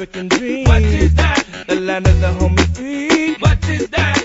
American dream. What is that? The land of the homie free. What is that?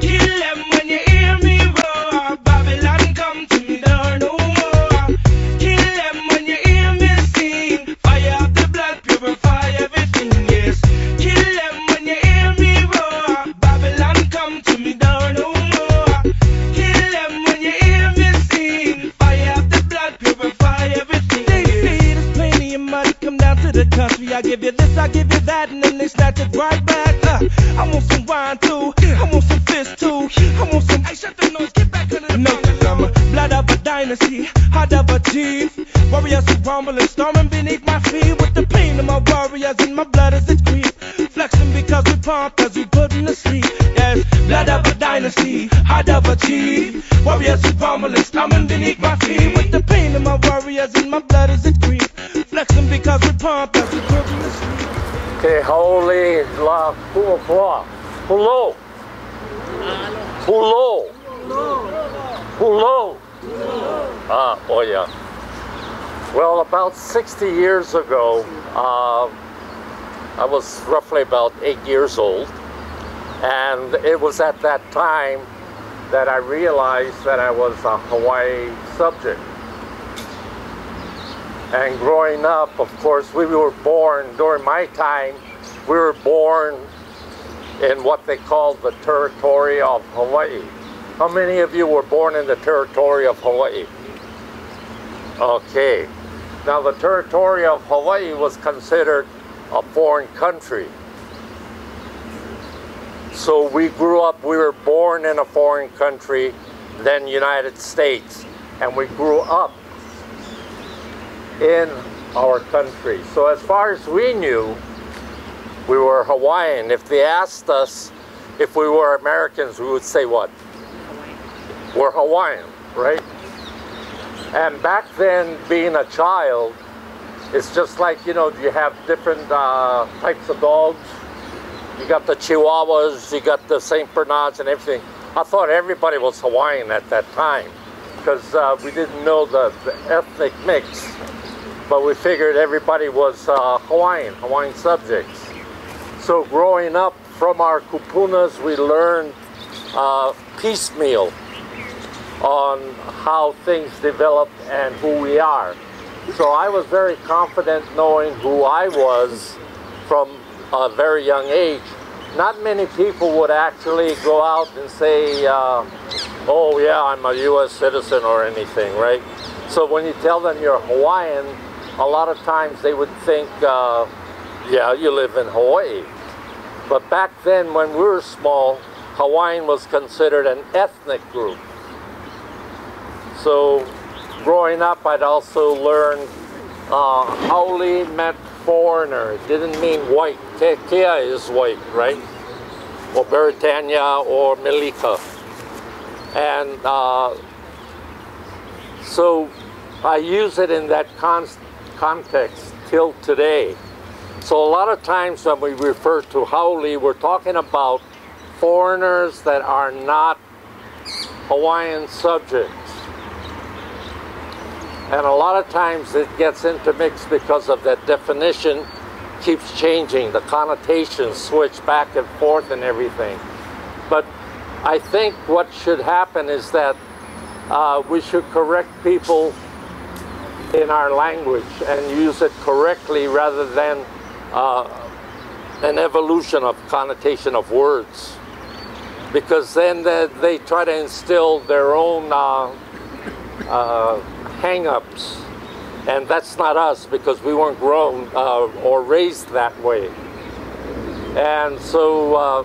Kill them when you hear me roar. Babylon come to me door no more. Kill them when you hear me sing. Fire of the blood purify everything, yes. Kill them when you hear me roar. Babylon come to me door no more. Kill them when you hear me sing. Fire of the blood purify everything, They yes. say there's plenty of money, come down to the country. I give you this, I give you that, and then they snatch it right back. I want some wine too, I want some fish too, I want some. Hey, shut the nose, get back under the No, I'm a blood of a dynasty, heart of a chief. Warriors who rumble and storming beneath my feet. With the pain of my warriors in my blood as it creep. Flexing because we pump as we put in the sleep. Yes, blood of a dynasty, heart of a chief. Warriors who rumble and storming beneath my feet. With the pain of my warriors in my blood as it creep. Flexing because we pump as we put in the sleep. Te haole la kuapua. Hulo. Hulo. Hulo. Ah, oh yeah. Well, about 60 years ago, I was roughly about 8 years old. And it was at that time that I realized that I was a Hawaii subject. And growing up, of course, we were born, during my time, we were born in what they called the territory of Hawaii. How many of you were born in the territory of Hawaii? Okay. Now the territory of Hawaii was considered a foreign country. So we grew up, we were born in a foreign country, then United States, and we grew up in our country. So as far as we knew, we were Hawaiian. If they asked us if we were Americans, we would say what? Hawaiian. We're Hawaiian, right? And back then, being a child, it's just like, you know, you have different types of dogs. You got the Chihuahuas, you got the St. Bernards and everything. I thought everybody was Hawaiian at that time because we didn't know the ethnic mix. But we figured everybody was Hawaiian subjects. So growing up from our kupunas, we learned piecemeal on how things developed and who we are. So I was very confident knowing who I was from a very young age. Not many people would actually go out and say, oh yeah, I'm a US citizen or anything, right? So when you tell them you're Hawaiian, a lot of times they would think, yeah, you live in Hawaii. But back then, when we were small, Hawaiian was considered an ethnic group. So growing up, I'd also learned haole meant foreigner. It didn't mean white. Kea is white, right? Or Beretania or Melika. And so I use it in that context till today. So a lot of times when we refer to haole, we're talking about foreigners that are not Hawaiian subjects. And a lot of times it gets intermixed because of that definition keeps changing. The connotations switch back and forth and everything. But I think what should happen is that we should correct people in our language and use it correctly rather than an evolution of connotation of words. Because then they try to instill their own hang-ups, and that's not us because we weren't grown or raised that way. And so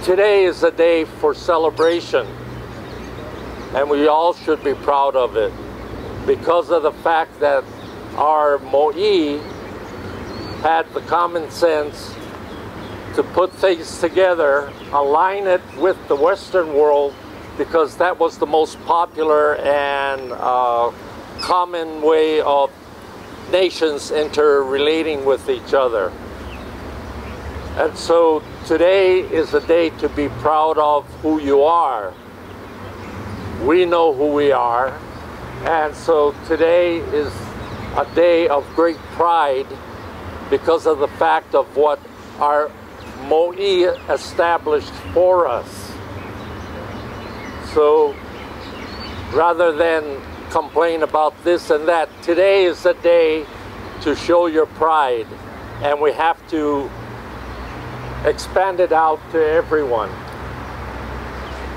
today is a day for celebration, and we all should be proud of it because of the fact that our mo'i had the common sense to put things together, align it with the Western world, because that was the most popular and common way of nations interrelating with each other. And so today is a day to be proud of who you are. We know who we are, and so today is a day of great pride because of the fact of what our mo'i established for us. So rather than complain about this and that, today is the day to show your pride, and we have to expand it out to everyone.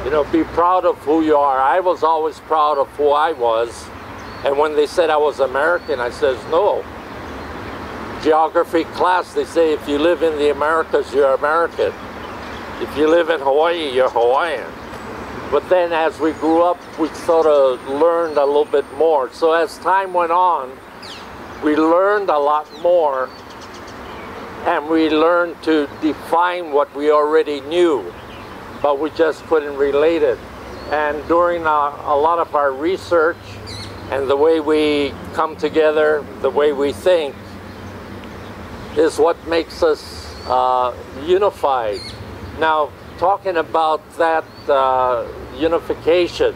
You know, be proud of who you are. I was always proud of who I was, and when they said I was American, I says no. Geography class, they say if you live in the Americas, you're American. If you live in Hawaii, you're Hawaiian. But then as we grew up, we sort of learned a little bit more. So as time went on, we learned a lot more, and we learned to define what we already knew, but we just couldn't relate it. And during a lot of our research and the way we come together, the way we think, is what makes us unified. Now, talking about that unification,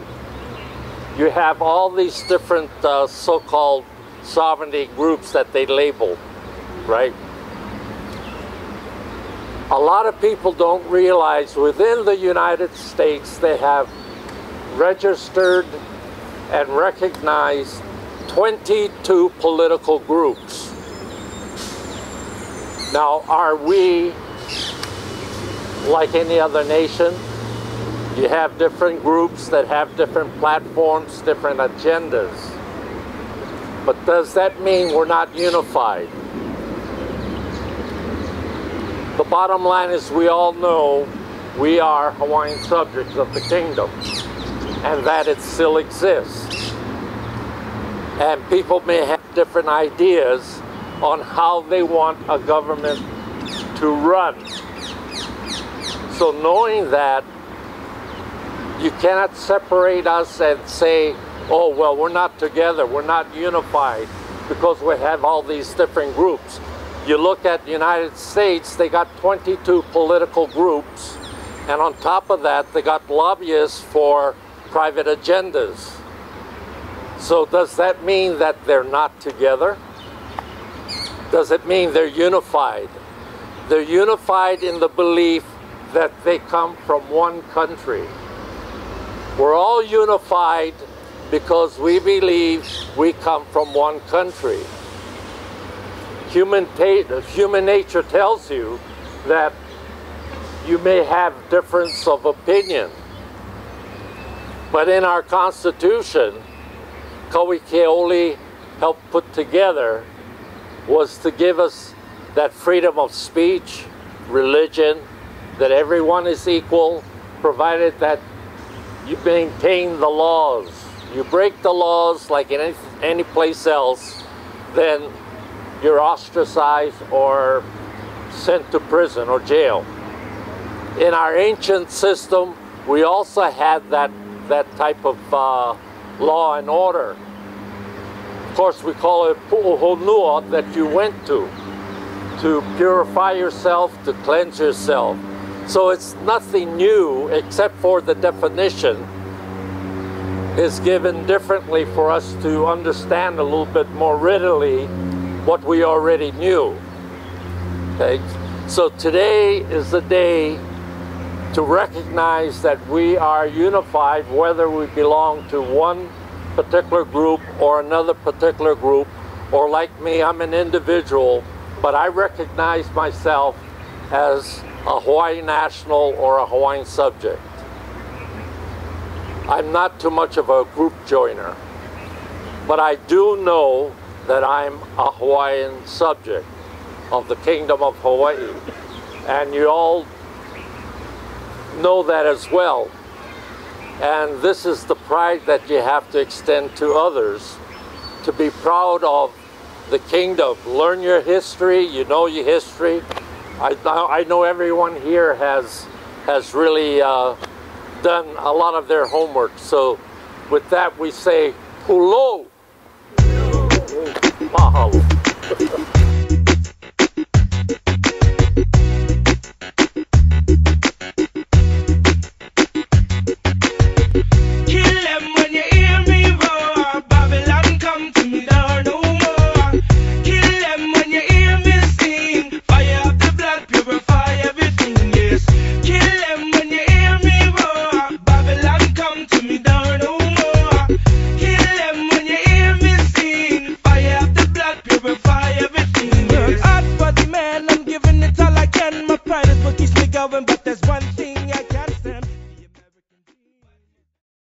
you have all these different so-called sovereignty groups that they label, right? A lot of people don't realize within the United States they have registered and recognized 22 political groups. Now, are we like any other nation? You have different groups that have different platforms, different agendas. But does that mean we're not unified? The bottom line is we all know we are Hawaiian subjects of the kingdom, and that it still exists. And people may have different ideas on how they want a government to run. So knowing that, you cannot separate us and say, oh, well, we're not together, we're not unified, because we have all these different groups. You look at the United States, they got 22 political groups, and on top of that, they got lobbyists for private agendas. So does that mean that they're not together? Does it mean they're unified? They're unified in the belief that they come from one country. We're all unified because we believe we come from one country. Human nature tells you that you may have difference of opinion. But in our Constitution, Kauikeoli helped put together was to give us that freedom of speech, religion, that everyone is equal, provided that you maintain the laws. You break the laws like in any place else, then you're ostracized or sent to prison or jail. In our ancient system, we also had that type of law and order. Of course, we call it pu'uhonua, that you went to purify yourself, to cleanse yourself. So it's nothing new, except for the definition is given differently for us to understand a little bit more readily what we already knew. Okay? So today is the day to recognize that we are unified, whether we belong to one particular group or another particular group, or like me, I'm an individual, but I recognize myself as a Hawaiian national or a Hawaiian subject. I'm not too much of a group joiner, but I do know that I'm a Hawaiian subject of the Kingdom of Hawaii, and you all know that as well. And this is the pride that you have to extend to others, to be proud of the kingdom. Learn your history, you know your history. I know everyone here has really done a lot of their homework. So with that we say, hulo! Mahalo.